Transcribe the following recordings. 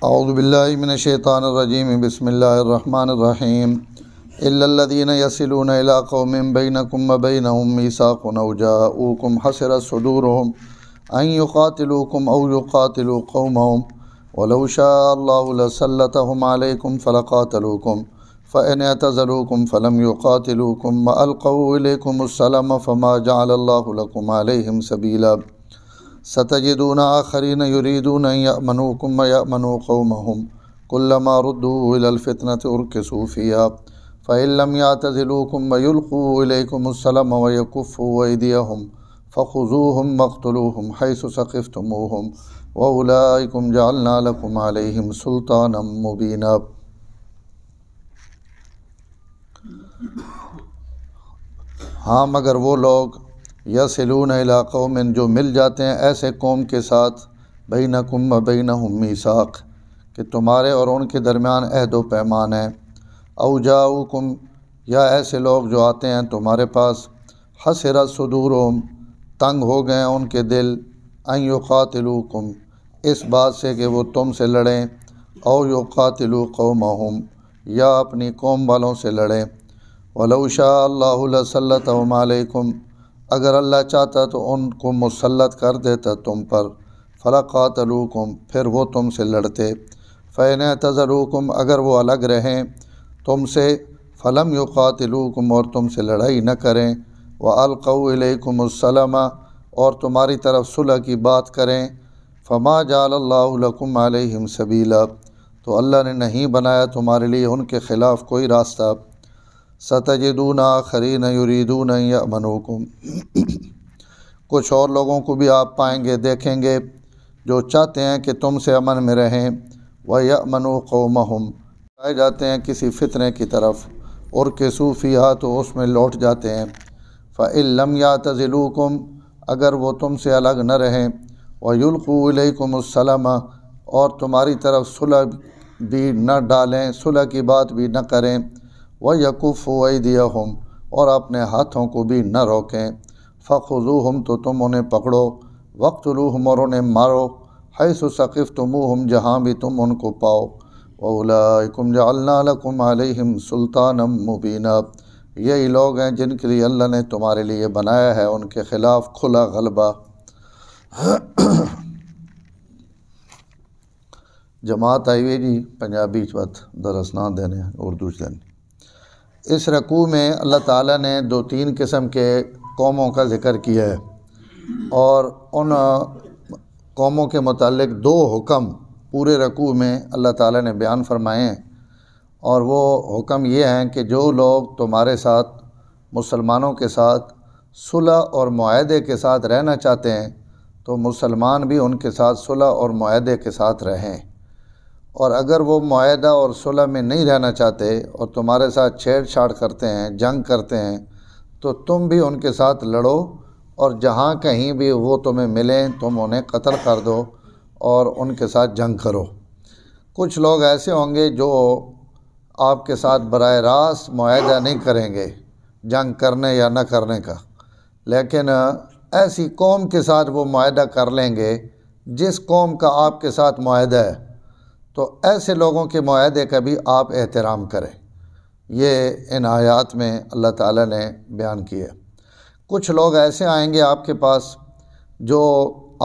اعوذ باللہ من الشیطان الرجیم بسم اللہ الرحمن الرحیم الا الذین یصلون الی قوم بینکم وبینہم میثاق او جاؤوکم حسرت صدورہم ان یقاتلوکم او یقاتلوا قومہم ولو شاء اللہ لسلطہم علیکم فلقاتلوکم فإن اعتزلوکم فلم یقاتلوکم والقوا الیکم السلام فما جعل اللہ لکم علیہم سبیلا ستجدون آخرین یریدون ان یأمنوکم ویأمنوا قومہم کلما ردوا الی الفتنة ارکسوا فیہا فإن لم یعتزلوکم ویلقوا الیکم السلام ویکفوا ایدیہم فخذوہم واقتلوہم حیث ثقفتموہم واولئکم جعلنا لکم علیہم سلطانا مبینا۔ ہاں مگر وہ لوگ یصلون الی قوم جو مل جاتے ہیں ایسے قوم کے ساتھ بینکم و بینہم میثاق کہ تمہارے اور ان کے درمیان عہد و پیمان ہے، او جاؤکم یا ایسے لوگ جو آتے ہیں تمہارے پاس حسرت صدورہم تنگ ہو گئے ان کے دل ان یقاتلوکم اس بات سے کہ وہ تم سے لڑیں، او یقاتلوا قومہم یا اپنی قوم والوں سے لڑیں، ولو شاء اللہ لسلطہم علیکم اگر اللہ چاہتا تو ان کو مسلط کر دیتا تم پر، فلقاتلوکم پھر وہ تم سے لڑتے، فإن اعتزلوکم اگر وہ الگ رہیں تم سے، فلم یقاتلوکم اور تم سے لڑائی نہ کریں، والقوا الیکم السلام اور تمہاری طرف صلح کی بات کریں، فما جعل اللہ لکم علیہم سبیلا تو اللہ نے نہیں بنایا تمہارے لیے ان کے خلاف کوئی راستہ، ستجدون آخرین یریدون ان یأمنوکم کچھ اور لوگوں کو بھی آپ پائیں گے دیکھیں گے جو چاہتے ہیں کہ تم سے امن میں رہیں، وَيَأْمَنُوا قَوْمَهُمْ آئے جاتے ہیں کسی فتنے کی طرف، اُرْكِسُوا فِيهَا تو اس میں لوٹ جاتے ہیں، فَإِن لَمْ يَعْتَزِلُوكُمْ اگر وہ تم سے الگ نہ رہیں، وَيُلْقُوا إِلَيْكُمُ السَّلَامَ اور تمہاری طرف صلح بھی نہ ڈالیں، صلح کی بات بھی نہ کریں، وَيَكُفُّوا أَيْدِيَهُمْ اور اپنے ہاتھوں کو بھی نہ روکیں، فَخُذُوهُمْ تو تم انہیں پکڑو، وَاقْتُلُوهُمْ اور انہیں مارو، حَيْثُ ثَقِفْتُمُوهُمْ جہاں بھی تم ان کو پاؤ، وَأُولَئِكُمْ جَعَلْنَا لَكُمْ عَلَيْهِمْ سُلْطَانًا مُبِينًا یہی لوگ ہیں جن کے لیے اللہ نے تمہارے لیے بنایا ہے ان کے خلاف کھلا غلبہ۔ جماعت آئی ہوئی جی پنجابی چوت درس نہ دینے اردو دینے۔ اس رکوع میں اللہ تعالیٰ نے 2-3 قسم کے قوموں کا ذکر کیا ہے اور ان قوموں کے متعلق 2 حکم پورے رکوع میں اللہ تعالیٰ نے بیان فرمائے ہیں، اور وہ حکم یہ ہیں کہ جو لوگ تمہارے ساتھ مسلمانوں کے ساتھ صلح اور معاہدے کے ساتھ رہنا چاہتے ہیں تو مسلمان بھی ان کے ساتھ صلح اور معاہدے کے ساتھ رہیں، اور اگر وہ معاہدہ اور صلح میں نہیں رہنا چاہتے اور تمہارے ساتھ چھیڑ چھاڑ کرتے ہیں، جنگ کرتے ہیں، تو تم بھی ان کے ساتھ لڑو، اور جہاں کہیں بھی وہ تمہیں ملیں تم انہیں قتل کر دو اور ان کے ساتھ جنگ کرو۔ کچھ لوگ ایسے ہوں گے جو آپ کے ساتھ براہ راست معاہدہ نہیں کریں گے جنگ کرنے یا نہ کرنے کا، لیکن ایسی قوم کے ساتھ وہ معاہدہ کر لیں گے جس قوم کا آپ کے ساتھ معاہدہ ہے، تو ایسے لوگوں کے معاہدے کا بھی آپ احترام کریں۔ یہ ان آیات میں اللہ تعالیٰ نے بیان کیا۔ کچھ لوگ ایسے آئیں گے آپ کے پاس جو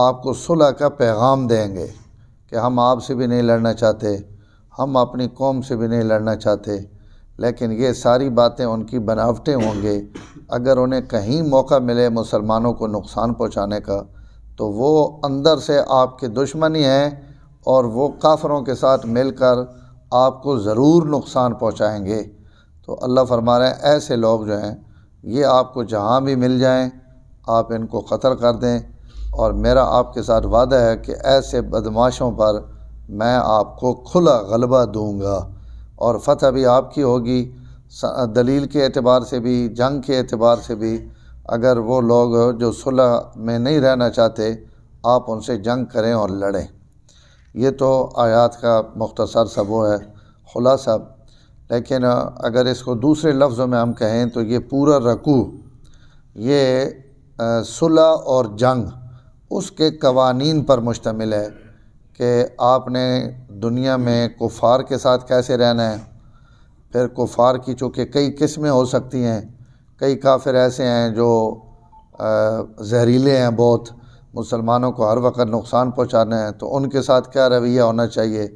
آپ کو صلح کا پیغام دیں گے کہ ہم آپ سے بھی نہیں لڑنا چاہتے، ہم اپنی قوم سے بھی نہیں لڑنا چاہتے، لیکن یہ ساری باتیں ان کی بناوٹیں ہوں گے۔ اگر انہیں کہیں موقع ملے مسلمانوں کو نقصان پہنچانے کا تو وہ اندر سے آپ کے دشمنی ہیں، اور وہ کافروں کے ساتھ مل کر آپ کو ضرور نقصان پہنچائیں گے۔ تو اللہ فرما رہے ہیں ایسے لوگ جو ہیں یہ آپ کو جہاں بھی مل جائیں آپ ان کو قتل کر دیں، اور میرا آپ کے ساتھ وعدہ ہے کہ ایسے بدماشوں پر میں آپ کو کھلا غلبہ دوں گا، اور فتح بھی آپ کی ہوگی، دلیل کے اعتبار سے بھی، جنگ کے اعتبار سے بھی۔ اگر وہ لوگ جو صلح میں نہیں رہنا چاہتے آپ ان سے جنگ کریں اور لڑیں۔ یہ تو آیات کا مختصر سا وہ ہے خلاصہ، لیکن اگر اس کو دوسرے لفظوں میں ہم کہیں تو یہ پورا رکوع یہ صلح اور جنگ اس کے قوانین پر مشتمل ہے کہ آپ نے دنیا میں کفار کے ساتھ کیسے رہنا ہے. پھر کفار کی چونکہ کئی قسمیں ہو سکتی ہیں، کئی کافر ایسے ہیں جو زہریلے ہیں بہت، مسلمانوں کو ہر وقت نقصان پہنچانا ہے، تو ان کے ساتھ کیا رویہ ہونا چاہیے.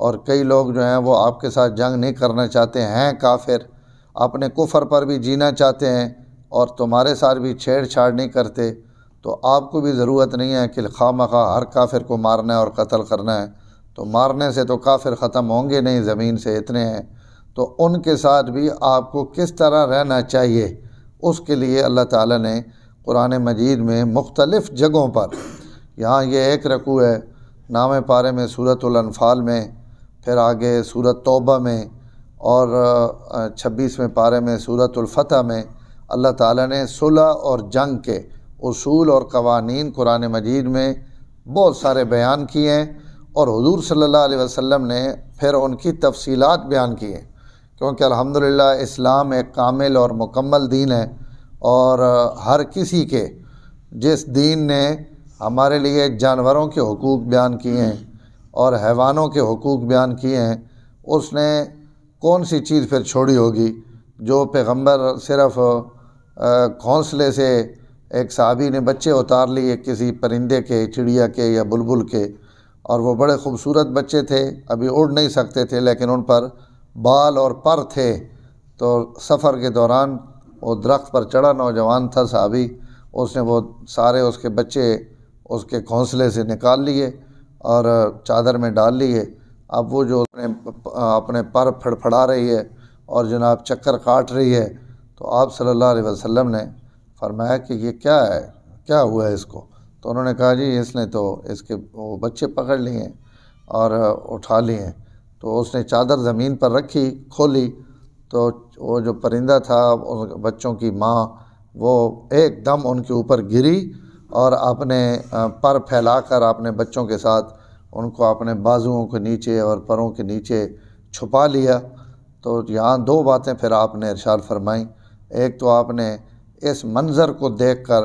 اور کئی لوگ جو ہیں وہ آپ کے ساتھ جنگ نہیں کرنا چاہتے ہیں، کافر اپنے کفر پر بھی جینا چاہتے ہیں اور تمہارے ساتھ بھی چھیڑ چھاڑ نہیں کرتے. تو آپ کو بھی ضرورت نہیں ہے کہ خواہ مخواہ ہر کافر کو مارنا ہے اور قتل کرنا ہے. تو مارنے سے تو کافر ختم ہوں گے نہیں زمین سے، اتنے ہیں. تو ان کے ساتھ بھی آپ کو کس طرح رہنا چاہیے، اس کے لیے اللہ تعالیٰ نے قرآن مجید میں مختلف جگہوں پر، یہاں یہ ایک رکوع ہے نام پارے میں سورۃ الانفال میں، پھر آگے سورۃ توبہ میں، اور 26ویں پارے میں سورۃ الفتح میں اللہ تعالیٰ نے صلح اور جنگ کے اصول اور قوانین قرآن مجید میں بہت سارے بیان کیے ہیں، اور حضور صلی اللہ علیہ وسلم نے پھر ان کی تفصیلات بیان کی ہیں. کیونکہ الحمدللہ اسلام ایک کامل اور مکمل دین ہے، اور ہر کسی کے، جس دین نے ہمارے لیے جانوروں کے حقوق بیان کیے ہیں اور حیوانوں کے حقوق بیان کیے ہیں، اس نے کون سی چیز پھر چھوڑی ہوگی. جو پیغمبر صرف گھونسلے سے ایک صحابی نے بچے اتار لیے کسی پرندے کے، چڑیا کے یا بلبل کے، اور وہ بڑے خوبصورت بچے تھے، ابھی اڑ نہیں سکتے تھے لیکن ان پر بال اور پر تھے. تو سفر کے دوران وہ درخت پر چڑھا نوجوان تھا صحابی، اس نے وہ سارے اس کے بچے اس کے گھونسلے سے نکال لیے اور چادر میں ڈال لیے. اب وہ جو اپنے پر پھڑپھڑا رہی ہے اور جناب چکر کاٹ رہی ہے، تو آپ صلی اللہ علیہ وسلم نے فرمایا کہ یہ کیا ہے، کیا ہوا ہے اس کو. تو انہوں نے کہا جی اس نے تو اس کے وہ بچے پکڑ لیے ہیں اور اٹھا لیے ہیں. تو اس نے چادر زمین پر رکھی، کھولی، تو وہ جو پرندہ تھا بچوں کی ماں، وہ ایک دم ان کے اوپر گری اور اپنے پر پھیلا کر اپنے بچوں کے ساتھ ان کو اپنے بازوؤں کے نیچے اور پروں کے نیچے چھپا لیا. تو یہاں دو باتیں پھر آپ نے ارشاد فرمائیں. ایک تو آپ نے اس منظر کو دیکھ کر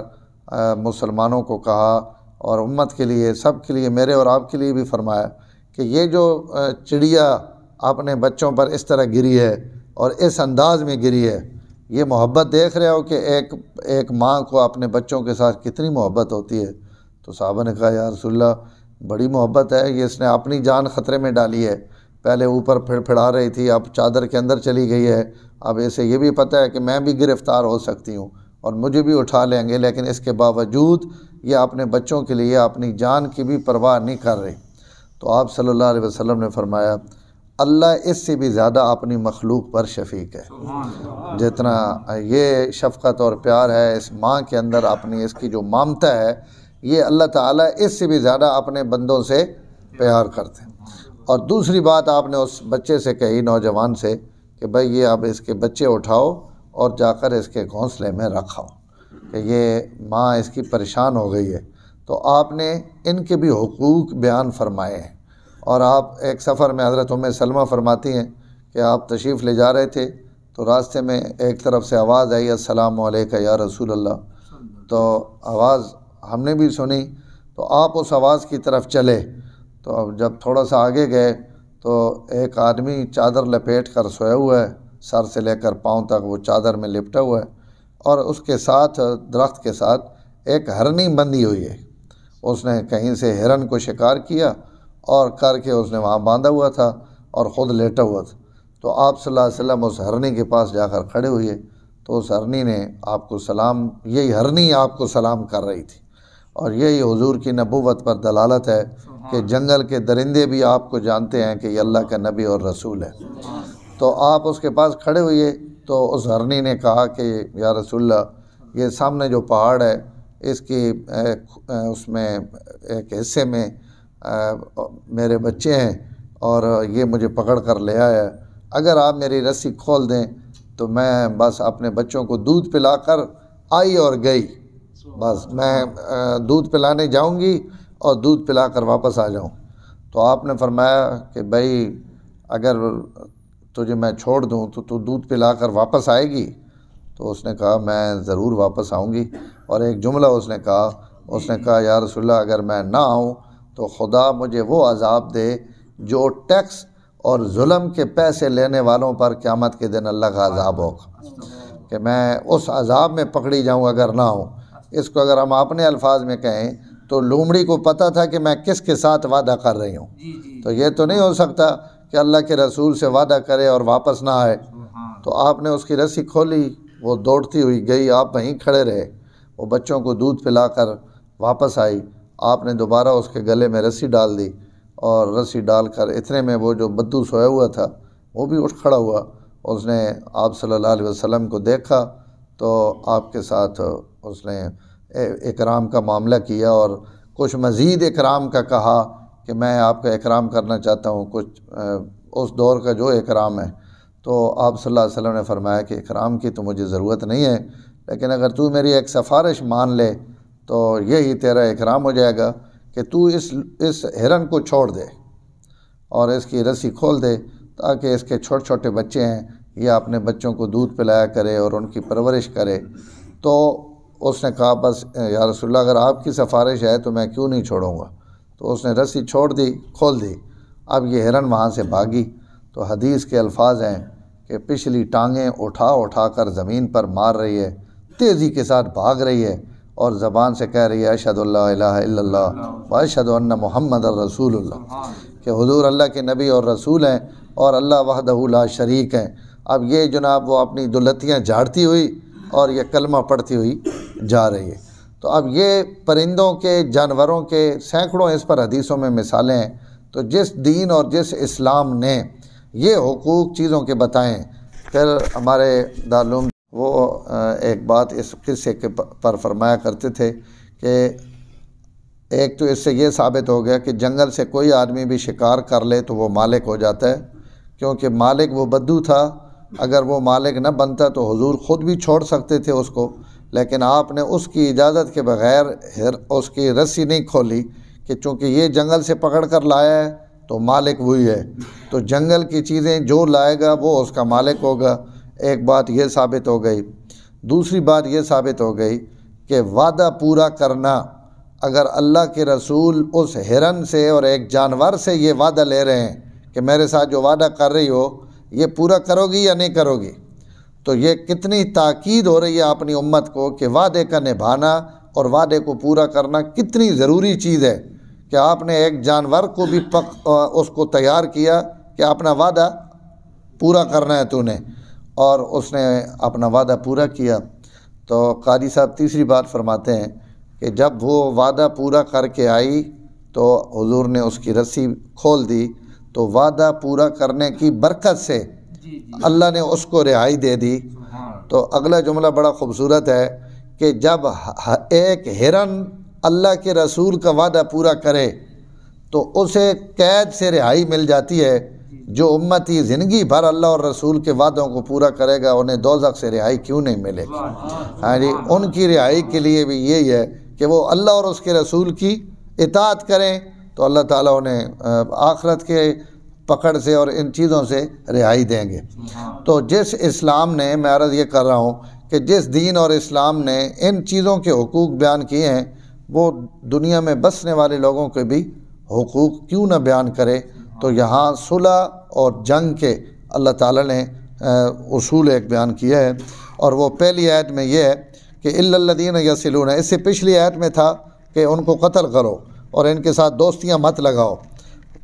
مسلمانوں کو کہا، اور امت کے لیے، سب کے لیے، میرے اور آپ کے لیے بھی فرمایا کہ یہ جو چڑیا اپنے بچوں پر اس طرح گری ہے اور اس انداز میں گری ہے، یہ محبت دیکھ رہے ہو کہ ایک ماں کو اپنے بچوں کے ساتھ کتنی محبت ہوتی ہے. تو صحابہ نے کہا یا رسول اللہ بڑی محبت ہے، یہ اس نے اپنی جان خطرے میں ڈالی ہے. پہلے اوپر پھڑا رہی تھی، اب چادر کے اندر چلی گئی ہے، اب اسے یہ بھی پتہ ہے کہ میں بھی گرفتار ہو سکتی ہوں اور مجھے بھی اٹھا لیں گے، لیکن اس کے باوجود یہ اپنے بچوں کے لیے اپنی جان کی بھی پرواہ نہیں کر رہی. تو آپ صلی اللہ علیہ وسلم نے فرمایا اللہ اس سے بھی زیادہ اپنی مخلوق پر شفیق ہے. جتنا یہ شفقت اور پیار ہے اس ماں کے اندر، اپنی اس کی جو مامتا ہے، یہ اللہ تعالیٰ اس سے بھی زیادہ اپنے بندوں سے پیار کرتے ہیں. اور دوسری بات آپ نے اس بچے سے کہی، نوجوان سے، کہ بھائی یہ اب اس کے بچے اٹھاؤ اور جا کر اس کے گھونسلے میں رکھاؤ، کہ یہ ماں اس کی پریشان ہو گئی ہے. تو آپ نے ان کے بھی حقوق بیان فرمائے ہیں. اور آپ ایک سفر میں، حضرت ام سلمہ فرماتی ہیں کہ آپ تشریف لے جا رہے تھے، تو راستے میں ایک طرف سے آواز آئی السلام علیکم یا رسول اللہ. تو آواز ہم نے بھی سنی، تو آپ اس آواز کی طرف چلے. تو اب جب تھوڑا سا آگے گئے تو ایک آدمی چادر لپیٹ کر سویا ہوا ہے، سر سے لے کر پاؤں تک وہ چادر میں لپٹا ہوا ہے، اور اس کے ساتھ درخت کے ساتھ ایک ہرنی بندھی ہوئی ہے. اس نے کہیں سے ہرن کو شکار کیا اور کر کے اس نے وہاں باندھا ہوا تھا اور خود لیٹا ہوا تھا. تو آپ صلی اللہ علیہ وسلم اس ہرنی کے پاس جا کر کھڑے ہوئے، تو اس ہرنی نے آپ کو سلام، یہی ہرنی آپ کو سلام کر رہی تھی. اور یہی حضور کی نبوت پر دلالت ہے کہ جنگل کے درندے بھی آپ کو جانتے ہیں کہ یہ اللہ کا نبی اور رسول ہے. تو آپ اس کے پاس کھڑے ہوئے، تو اس ہرنی نے کہا کہ یا رسول اللہ یہ سامنے جو پہاڑ ہے اس کی اس میں ایک حصے میں میرے بچے ہیں اور یہ مجھے پکڑ کر لے آیا ہے، اگر آپ میری رسی کھول دیں تو میں بس اپنے بچوں کو دودھ پلا کر آئی اور گئی، بس میں دودھ پلانے جاؤں گی اور دودھ پلا کر واپس آ جاؤں. تو آپ نے فرمایا کہ بھائی اگر تجھے میں چھوڑ دوں تو تو دودھ پلا کر واپس آئے گی؟ تو اس نے کہا میں ضرور واپس آؤں گی. اور ایک جملہ اس نے کہا یا رسول اللہ اگر میں نہ آؤں تو خدا مجھے وہ عذاب دے جو ٹیکس اور ظلم کے پیسے لینے والوں پر قیامت کے دن اللہ کا عذاب ہوگا کہ میں اس عذاب میں پکڑی جاؤں اگر نہ ہوں۔ اس کو اگر ہم اپنے الفاظ میں کہیں تو لومڑی کو پتہ تھا کہ میں کس کے ساتھ وعدہ کر رہی ہوں، تو یہ تو نہیں ہو سکتا کہ اللہ کے رسول سے وعدہ کرے اور واپس نہ آئے۔ تو آپ نے اس کی رسی کھولی، وہ دوڑتی ہوئی گئی، آپ وہیں کھڑے رہے، وہ بچوں کو دودھ پلا کر واپس آئی، آپ نے دوبارہ اس کے گلے میں رسی ڈال دی، اور رسی ڈال کر اتنے میں وہ جو بدو سویا ہوا تھا وہ بھی اٹھ کھڑا ہوا، اس نے آپ صلی اللہ علیہ وسلم کو دیکھا تو آپ کے ساتھ اس نے اکرام کا معاملہ کیا اور کچھ مزید اکرام کا کہا کہ میں آپ کا اکرام کرنا چاہتا ہوں، کچھ اس دور کا جو اکرام ہے۔ تو آپ صلی اللہ علیہ وسلم نے فرمایا کہ اکرام کی تو مجھے ضرورت نہیں ہے، لیکن اگر تو میری ایک سفارش مان لے تو یہی تیرا اکرام ہو جائے گا کہ تو اس ہرن کو چھوڑ دے اور اس کی رسی کھول دے، تاکہ اس کے چھوٹے چھوٹے بچے ہیں یہ اپنے بچوں کو دودھ پلایا کرے اور ان کی پرورش کرے۔ تو اس نے کہا بس یا رسول اللہ اگر آپ کی سفارش ہے تو میں کیوں نہیں چھوڑوں گا۔ تو اس نے رسی چھوڑ دی، کھول دی۔ اب یہ ہرن وہاں سے بھاگی، تو حدیث کے الفاظ ہیں کہ پچھلی ٹانگیں اٹھا اٹھا کر زمین پر مار رہی ہے، تیزی کے ساتھ بھاگ رہی ہے اور زبان سے کہہ رہی ہے اشہد اللہ الہ الا اللہ و اشہد ان محمد الرسول اللہ، کہ حضور اللہ کے نبی اور رسول ہیں اور اللہ وحدہ لا شریک ہیں۔ اب یہ جناب وہ اپنی دلتیاں جھاڑتی ہوئی اور یہ کلمہ پڑھتی ہوئی جا رہی ہے۔ تو اب یہ پرندوں کے، جانوروں کے سینکڑوں اس پر حدیثوں میں مثالیں ہیں۔ تو جس دین اور جس اسلام نے یہ حقوق چیزوں کے بتائیں، پھر ہمارے دارالعلوم وہ ایک بات اس قصے کے پر فرمایا کرتے تھے کہ ایک تو اس سے یہ ثابت ہو گیا کہ جنگل سے کوئی آدمی بھی شکار کر لے تو وہ مالک ہو جاتا ہے، کیونکہ مالک وہ بدو تھا، اگر وہ مالک نہ بنتا تو حضور خود بھی چھوڑ سکتے تھے اس کو، لیکن آپ نے اس کی اجازت کے بغیر اس کی رسی نہیں کھولی کہ چونکہ یہ جنگل سے پکڑ کر لایا ہے تو مالک وہی ہے، تو جنگل کی چیزیں جو لائے گا وہ اس کا مالک ہوگا۔ ایک بات یہ ثابت ہو گئی۔ دوسری بات یہ ثابت ہو گئی کہ وعدہ پورا کرنا، اگر اللہ کے رسول اس ہرن سے اور ایک جانور سے یہ وعدہ لے رہے ہیں کہ میرے ساتھ جو وعدہ کر رہی ہو یہ پورا کرو گی یا نہیں کرو گی، تو یہ کتنی تاکید ہو رہی ہے اپنی امت کو کہ وعدے کا نبھانا اور وعدے کو پورا کرنا کتنی ضروری چیز ہے، کہ آپ نے ایک جانور کو بھی اس کو تیار کیا کہ اپنا وعدہ پورا کرنا ہے تو نے، اور اس نے اپنا وعدہ پورا کیا۔ تو قاضی صاحب تیسری بات فرماتے ہیں کہ جب وہ وعدہ پورا کر کے آئی تو حضور نے اس کی رسی کھول دی، تو وعدہ پورا کرنے کی برکت سے اللہ نے اس کو رہائی دے دی۔ تو اگلا جملہ بڑا خوبصورت ہے کہ جب ایک ہرن اللہ کے رسول کا وعدہ پورا کرے تو اسے قید سے رہائی مل جاتی ہے، جو امتی زندگی بھر اللہ اور رسول کے وعدوں کو پورا کرے گا انہیں دوزخ سے رہائی کیوں نہیں ملے گی۔ ہاں جی، ان کی رہائی کے لیے بھی یہی ہے کہ وہ اللہ اور اس کے رسول کی اطاعت کریں تو اللہ تعالیٰ انہیں آخرت کے پکڑ سے اور ان چیزوں سے رہائی دیں گے۔ تو جس اسلام نے، میں عرض یہ کر رہا ہوں کہ جس دین اور اسلام نے ان چیزوں کے حقوق بیان کیے ہیں، وہ دنیا میں بسنے والے لوگوں کے بھی حقوق کیوں نہ بیان کرے۔ تو یہاں صلح اور جنگ کے اللہ تعالیٰ نے اصول ایک بیان کیا ہے، اور وہ پہلی آیت میں یہ ہے کہ الا الذین یصلون، اس سے پچھلی آیت میں تھا کہ ان کو قتل کرو اور ان کے ساتھ دوستیاں مت لگاؤ،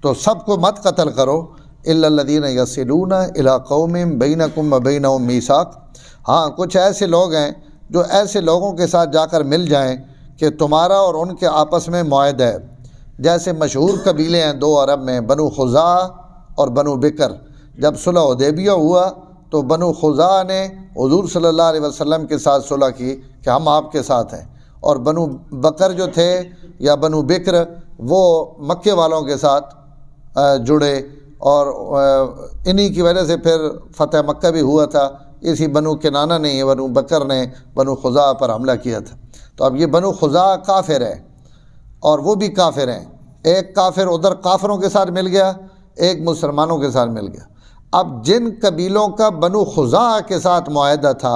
تو سب کو مت قتل کرو۔ الا الذین یصلون الی قوم بینکم وبینہم میثاق، ہاں کچھ ایسے لوگ ہیں جو ایسے لوگوں کے ساتھ جا کر مل جائیں کہ تمہارا اور ان کے آپس میں معاہدہ ہے۔ جیسے مشہور قبیلے ہیں دو عرب میں، بنو خزاعہ اور بنو بکر۔ جب صلح حدیبیہ ہوا تو بنو خزاعہ نے حضور صلی اللہ علیہ وسلم کے ساتھ صلح کی کہ ہم آپ کے ساتھ ہیں، اور بنو بکر جو تھے یا بنو بکر وہ مکے والوں کے ساتھ جڑے، اور انہی کی وجہ سے پھر فتح مکہ بھی ہوا تھا۔ اسی بنو کنانہ نے، بنو بکر نے بنو خزاعہ پر حملہ کیا تھا۔ تو اب یہ بنو خزاعہ کافر ہے اور وہ بھی کافر ہیں، ایک کافر ادھر کافروں کے ساتھ مل گیا، ایک مسلمانوں کے ساتھ مل گیا۔ اب جن قبیلوں کا بنو خزاعہ کے ساتھ معاہدہ تھا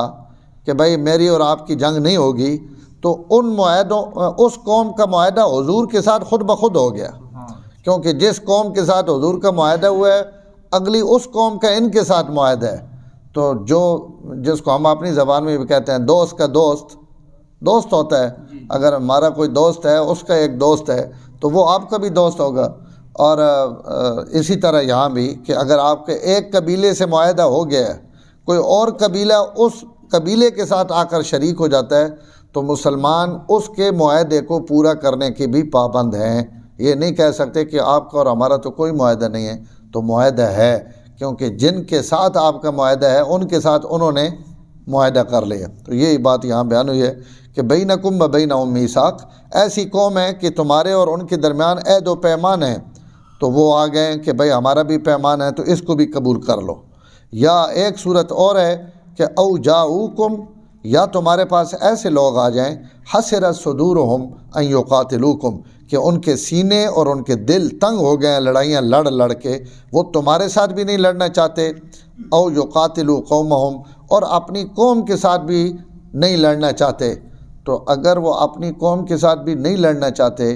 کہ بھائی میری اور آپ کی جنگ نہیں ہوگی، تو ان معاہدوں، اس قوم کا معاہدہ حضور کے ساتھ خود بخود ہو گیا کیونکہ جس قوم کے ساتھ حضور کا معاہدہ ہوا ہے اگلی اس قوم کا ان کے ساتھ معاہدہ ہے، تو جس کو ہم اپنی زبان میں بھی کہتے ہیں دوست کا دوست ہوتا ہے، اگر ہمارا کوئی دوست ہے اس کا ایک دوست ہے تو وہ آپ کا بھی دوست ہوگا۔ اور اسی طرح یہاں بھی کہ اگر آپ کے ایک قبیلے سے معاہدہ ہو گیا ہے، کوئی اور قبیلہ اس قبیلے کے ساتھ آ کر شریک ہو جاتا ہے تو مسلمان اس کے معاہدے کو پورا کرنے کے بھی پابند ہیں۔ یہ نہیں کہہ سکتے کہ آپ کا اور ہمارا تو کوئی معاہدہ نہیں ہے، تو معاہدہ ہے، کیونکہ جن کے ساتھ آپ کا معاہدہ ہے ان کے ساتھ انہوں نے معاہدہ کر لیا۔ تو یہی بات یہاں بیان ہوئی ہے کہ بینکم و بینہم میثاق، ایسی قوم ہے کہ تمہارے اور ان کے درمیان عہد و پیمان ہے، تو وہ آ گئے کہ بھئی ہمارا بھی پیمان ہے تو اس کو بھی قبول کر لو۔ یا ایک صورت اور ہے کہ او جاؤکم، یا تمہارے پاس ایسے لوگ آ جائیں حسرت صدورہم ان یقاتلوکم، کہ ان کے سینے اور ان کے دل تنگ ہو گئے ہیں لڑائیاں لڑ کے، وہ تمہارے ساتھ بھی نہیں لڑنا چاہتے، او یقاتلوا قومہم، اور اپنی قوم کے ساتھ بھی نہیں لڑنا چاہتے۔ تو اگر وہ اپنی قوم کے ساتھ بھی نہیں لڑنا چاہتے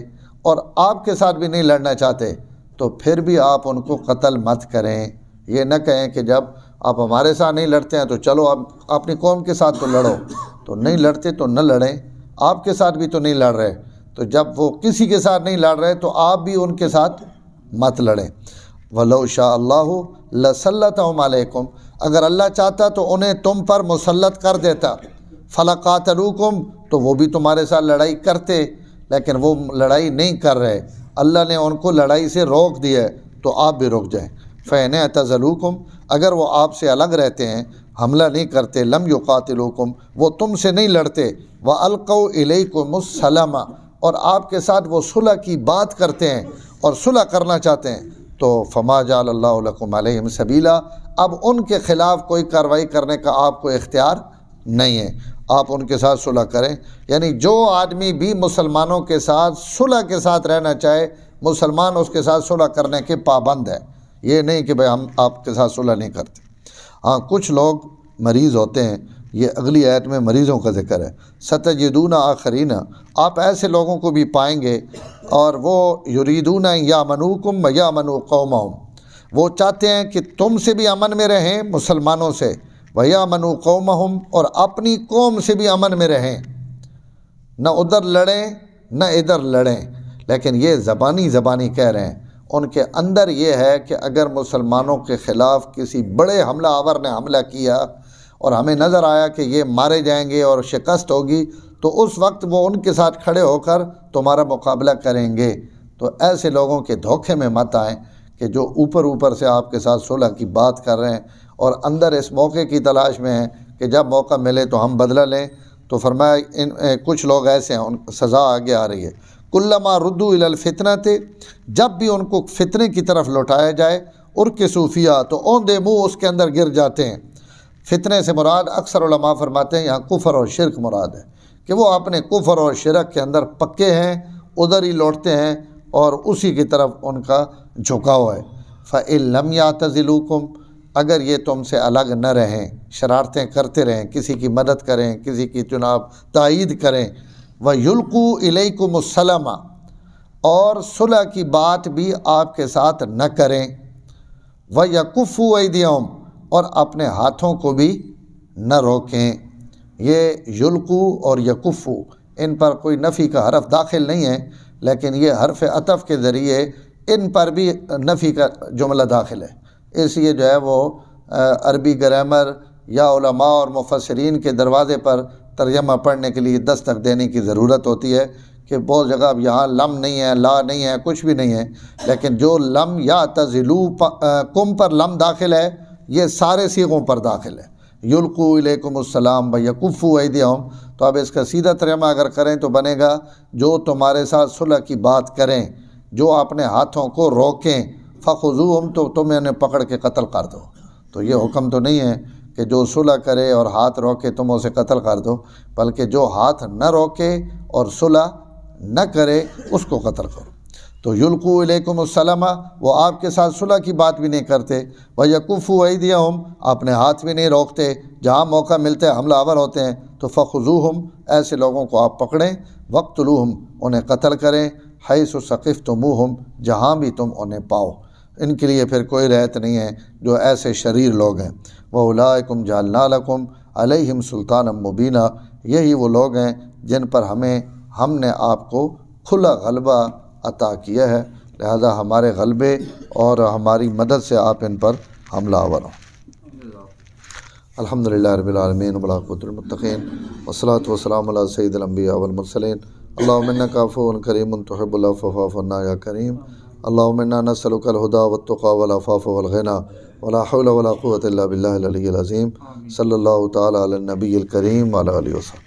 اور آپ کے ساتھ بھی نہیں لڑنا چاہتے تو پھر بھی آپ ان کو قتل مت کریں۔ یہ نہ کہیں کہ جب آپ ہمارے ساتھ نہیں لڑتے ہیں تو چلو آپ اپنی قوم کے ساتھ تو لڑو، تو نہیں لڑتے تو نہ لڑیں، آپ کے ساتھ بھی تو نہیں لڑ رہے، تو جب وہ کسی کے ساتھ نہیں لڑ رہے تو آپ بھی ان کے ساتھ مت لڑیں۔ وَلَوْ شَاءَ اللَّهُ لَسَلَّطَهُمْ عَلَيْكُمْ، اگر اللہ چاہتا تو انہیں تم پر مسلط کر دیتا، فَلَقَاتَلُوكُمْ، تو وہ بھی تمہارے ساتھ لڑائی کرتے، لیکن وہ لڑائی نہیں کر رہے، اللہ نے ان کو لڑائی سے روک دیا ہے، تو آپ بھی رک جائیں۔ فَإِنْ اعْتَزَلُوكُمْ، اگر وہ آپ سے الگ رہتے ہیں، حملہ نہیں کرتے، لم یقاتلوکم، وہ تم سے نہیں لڑتے، وَأَلْقَوْا إِلَيْكُمُ السَّلَامَ، اور آپ کے ساتھ وہ صلح کی بات کرتے ہیں اور صلح کرنا چاہتے ہیں، تو فَمَا جَعَلَ اللَّهُ لَكُمْ عَلَيْهِمْ سَبِيلًا، اب ان کے خلاف کوئی کارروائی کرنے کا آپ کو اختیار نہیں ہے، آپ ان کے ساتھ صلح کریں۔ یعنی جو آدمی بھی مسلمانوں کے ساتھ صلح کے ساتھ رہنا چاہے، مسلمان اس کے ساتھ صلح کرنے کے پابند ہے، یہ نہیں کہ بھئی ہم آپ کے ساتھ صلح نہیں کرتے۔ ہاں کچھ لوگ مریض ہوتے ہیں، یہ اگلی آیت میں مریضوں کا ذکر ہے، ستجدون آخرین، آپ ایسے لوگوں کو بھی پائیں گے اور وہ یریدون یامنوکم ویامنوا قومہم، وہ چاہتے ہیں کہ تم سے بھی امن میں رہیں مسلمانوں سے، ویامنوا قومہم، اور اپنی قوم سے بھی امن میں رہیں، نہ ادھر لڑیں نہ ادھر لڑیں، لیکن یہ زبانی کہہ رہے ہیں، ان کے اندر یہ ہے کہ اگر مسلمانوں کے خلاف کسی بڑے حملہ آور نے حملہ کیا اور ہمیں نظر آیا کہ یہ مارے جائیں گے اور شکست ہوگی، تو اس وقت وہ ان کے ساتھ کھڑے ہو کر تمہارا مقابلہ کریں گے۔ تو ایسے لوگوں کے دھوکے میں مت آئیں کہ جو اوپر سے آپ کے ساتھ صلح کی بات کر رہے ہیں اور اندر اس موقع کی تلاش میں ہیں کہ جب موقع ملے تو ہم بدلہ لیں۔ تو فرمایا کچھ لوگ ایسے ہیں، ان سزا آگے آ رہی ہے، کلما ردوا الی الفتنۃ، جب بھی ان کو فتنے کی طرف لوٹایا جائے، ارکسوا فیہا، تو اوندے منہ اس کے اندر گر جاتے ہیں۔ فتنے سے مراد اکثر علماء فرماتے ہیں یہاں کفر اور شرک مراد ہے، کہ وہ اپنے کفر اور شرک کے اندر پکے ہیں، ادھر ہی لوٹتے ہیں اور اسی کی طرف ان کا جھکاؤ ہے۔ فَإِن لَمْ يَعْتَزِلُوكُمْ، اگر یہ تم سے الگ نہ رہیں، شرارتیں کرتے رہیں، کسی کی مدد کریں، کسی کی جناب تائید کریں، وَيُلْقُوا إِلَيْكُمُ السَّلَامَ، اور صلح کی بات بھی آپ کے ساتھ نہ کریں، وَيَكُفُّوا أَيْدِيَهُمْ، اور اپنے ہاتھوں کو بھی نہ روکیں۔ یہ یلقو اور یکفو، ان پر کوئی نفی کا حرف داخل نہیں ہے، لیکن یہ حرف عطف کے ذریعے ان پر بھی نفی کا جملہ داخل ہے، اس لیے جو ہے وہ عربی گرامر یا علماء اور مفسرین کے دروازے پر ترجمہ پڑھنے کے لیے دستک دینے کی ضرورت ہوتی ہے کہ بہت جگہ اب یہاں لم نہیں ہے، لا نہیں ہے، کچھ بھی نہیں ہے، لیکن جو لم یا تزلو کم پر لم داخل ہے یہ سارے صیغوں پر داخل ہے، یلقو الیکم السلام ویکفوا ایدیہم۔ تو اب اس کا سیدھا ترجمہ اگر کریں تو بنے گا جو تمہارے ساتھ صلح کی بات کریں، جو اپنے ہاتھوں کو روکیں، فخذوہم، تو تم انہیں پکڑ کے قتل کر دو۔ تو یہ حکم تو نہیں ہے کہ جو صلح کرے اور ہاتھ روکے تم اسے قتل کر دو، بلکہ جو ہاتھ نہ روکے اور صلح نہ کرے اس کو قتل کرو۔ تو یلقو الیکم السلام، وہ آپ کے ساتھ صلح کی بات بھی نہیں کرتے، ویکفوا ایدیہم، اپنے ہاتھ بھی نہیں روکتے، جہاں موقع ملتا ہے حملہ آور ہوتے ہیں، تو فخذوہم، ایسے لوگوں کو آپ پکڑیں، وقتلوہم، انہیں قتل کریں، حیث ثقفتموہم، جہاں بھی تم انہیں پاؤ۔ ان کے لیے پھر کوئی رعایت نہیں ہے جو ایسے شریر لوگ ہیں۔ وَأُولَٰئِکُمْ جَعَلْنَا لَكُمْ عَلَيْهِمْ سُلْطَانًا مُبِینًا، یہی وہ لوگ ہیں جن پر ہم نے آپ کو کھلا غلبہ عطا کیا ہے، لہذا ہمارے غلبے اور ہماری مدد سے آپ ان پر حملہ آور ہوں۔ الحمدللہ رب العالمین والعاقبۃ للمتقین والصلاۃ والسلام علی سید الانبیاء والمرسلین۔ اللہم انک عفو کریم تحب العفو فاعف عنا یا کریم۔ اللہم انا نسألک الہدی والتقی والعفاف والغنی ولا حول ولا قوة الا باللہ العلی العظیم۔ صلی اللہ تعالی علی النبی الکریم وعلی آلہ وصحبہ۔